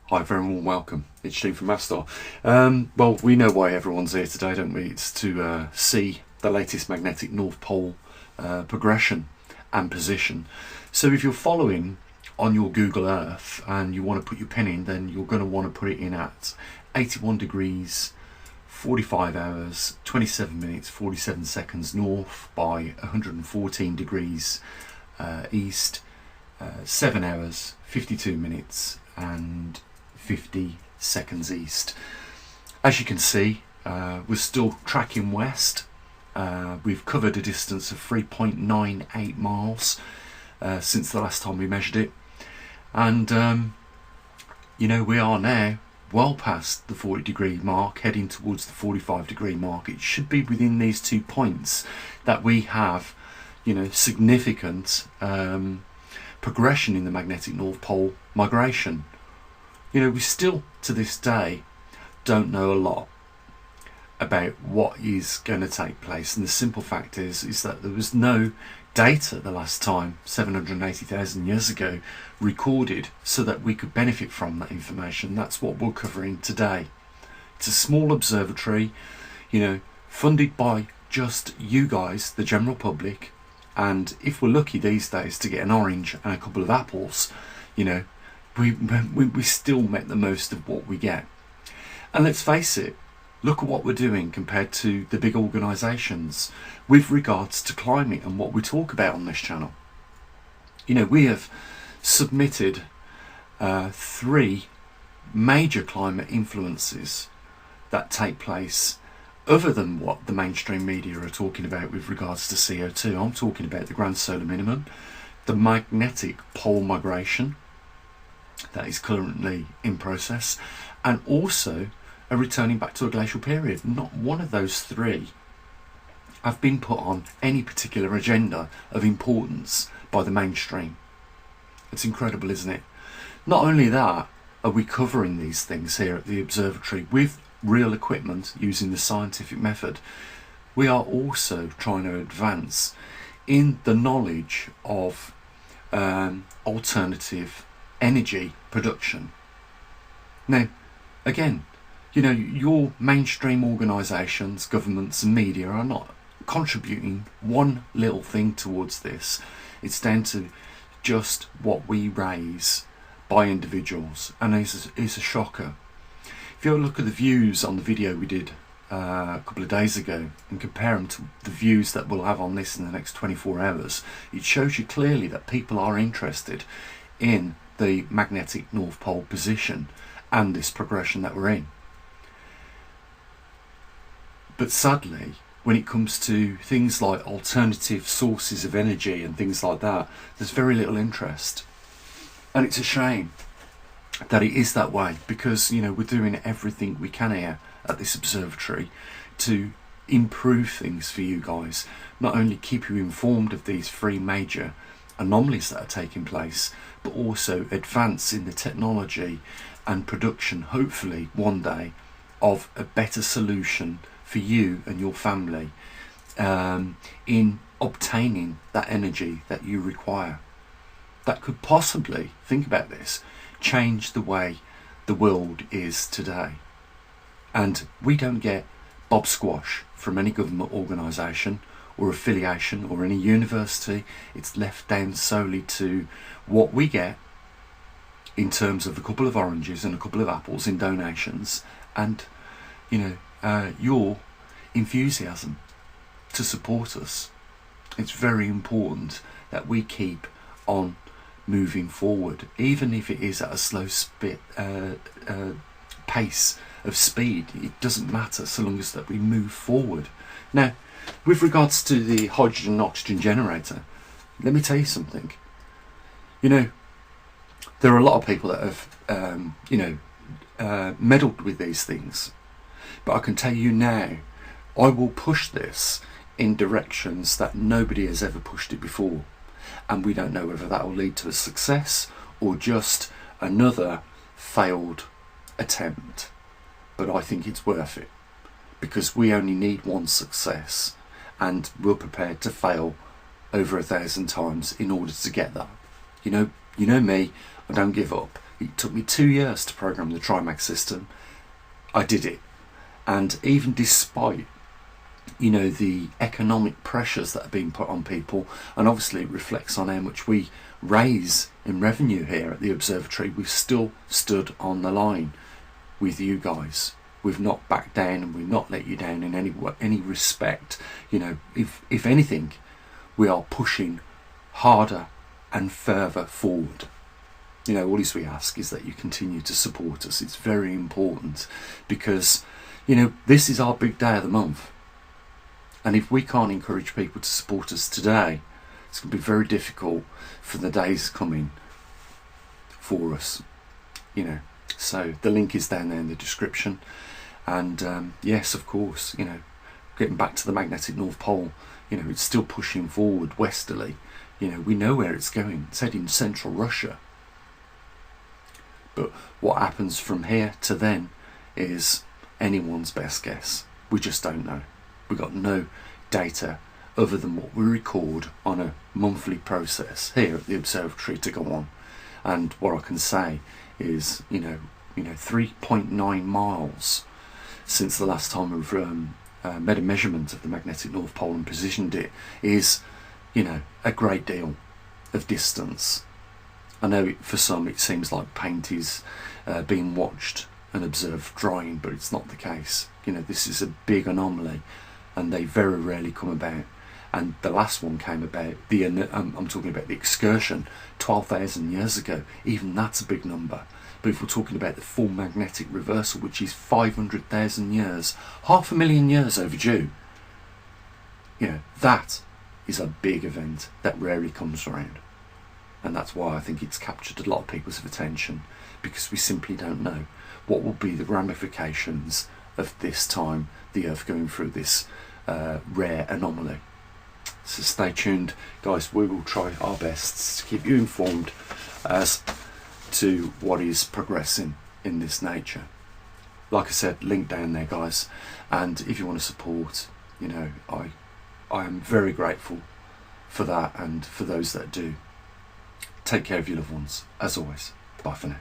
Hi, very warm welcome. It's Steve from maverickstar. Well, we know why everyone's here today, don't we? It's to see the latest magnetic North Pole progression and position. So if you're following on your Google Earth and you want to put your pin in, then you're going to want to put it in at 81 degrees, 45 hours, 27 minutes, 47 seconds north by 114 degrees east, 7 hours, 52 minutes and 50 seconds east. As you can see, we're still tracking west. We've covered a distance of 3.98 miles since the last time we measured it, and we are now well past the 40 degree mark, heading towards the 45 degree mark. It should be within these 2 points that we have significant progression in the magnetic North Pole migration. We still to this day don't know a lot about what is going to take place, and the simple fact is that there was no data the last time 780,000 years ago recorded so that we could benefit from that information. That's what we're covering today. It's a small observatory, funded by just you guys, the general public, and if we're lucky these days to get an orange and a couple of apples, we still make the most of what we get. And let's face it, look at what we're doing compared to the big organisations with regards to climate and what we talk about on this channel. We have submitted 3 major climate influences that take place other than what the mainstream media are talking about with regards to CO2. I'm talking about the grand solar minimum, the magnetic pole migration that is currently in process, and also a returning back to a glacial period. Not one of those 3 have been put on any particular agenda of importance by the mainstream. It's incredible, isn't it? Not only that, are we covering these things here at the observatory with real equipment using the scientific method, we are also trying to advance in the knowledge of alternative energy production. Now, again, your mainstream organisations, governments and media are not contributing one little thing towards this. It's down to just what we raise by individuals, and it's a shocker. If you look at the views on the video we did a couple of days ago and compare them to the views that we'll have on this in the next 24 hours, it shows you clearly that people are interested in the magnetic North Pole position and this progression that we're in. But sadly, when it comes to things like alternative sources of energy and things like that, there's very little interest. And it's a shame that it is that way, because we're doing everything we can here at this observatory to improve things for you guys, not only keep you informed of these 3 major anomalies that are taking place, but also advance in the technology and production, hopefully one day, of a better solution for you and your family in obtaining that energy that you require. That could possibly, think about this, change the way the world is today. And we don't get Bob Squash from any government organisation or affiliation or any university. It's left down solely to what we get in terms of a couple of oranges and a couple of apples in donations, and your enthusiasm to support us. It's very important that we keep on moving forward, even if it is at a slow pace of speed. It doesn't matter so long as that we move forward. Now, with regards to the hydrogen and oxygen generator, let me tell you something. There are a lot of people that have meddled with these things, but I can tell you now, I will push this in directions that nobody has ever pushed it before, and we don't know whether that will lead to a success or just another failed attempt. But I think it's worth it, because we only need one success, and we're prepared to fail over 1,000 times in order to get that. You know me, I don't give up. It took me 2 years to program the Trimax system. I did it. And even despite, you know, the economic pressures that are being put on people, and obviously it reflects on how much we raise in revenue here at the observatory, we've still stood on the line with you guys. We've not backed down, and we've not let you down in any respect. You know, if anything, we are pushing harder and further forward. You know, all we ask is that you continue to support us. It's very important, because, you know, this is our big day of the month. And if we can't encourage people to support us today, it's going to be very difficult for the days coming for us, you know. So the link is down there in the description. And yes, of course, you know, getting back to the magnetic North Pole, you know, it's still pushing forward westerly. You know, we know where it's going. It's heading central Russia. But what happens from here to then is anyone's best guess. We just don't know. We've got no data other than what we record on a monthly process here at the observatory to go on. And what I can say is, you know, 3.9 miles since the last time we've made a measurement of the magnetic North Pole and positioned it is, you know, a great deal of distance. I know for some it seems like paint is being watched and observed drying, but it's not the case. You know, this is a big anomaly, and they very rarely come about. And the last one came about, I'm talking about the excursion, 12,000 years ago. Even that's a big number. But if we're talking about the full magnetic reversal, which is 500,000 years, 500,000 years overdue, you know, that is a big event that rarely comes around. And that's why I think it's captured a lot of people's attention, because we simply don't know what will be the ramifications of this time, the Earth going through this rare anomaly. So stay tuned, guys. We will try our best to keep you informed as to what is progressing in this nature. Like I said, link down there, guys. And if you want to support, you know, I am very grateful for that, and for those that do. Take care of your loved ones, as always. Bye for now.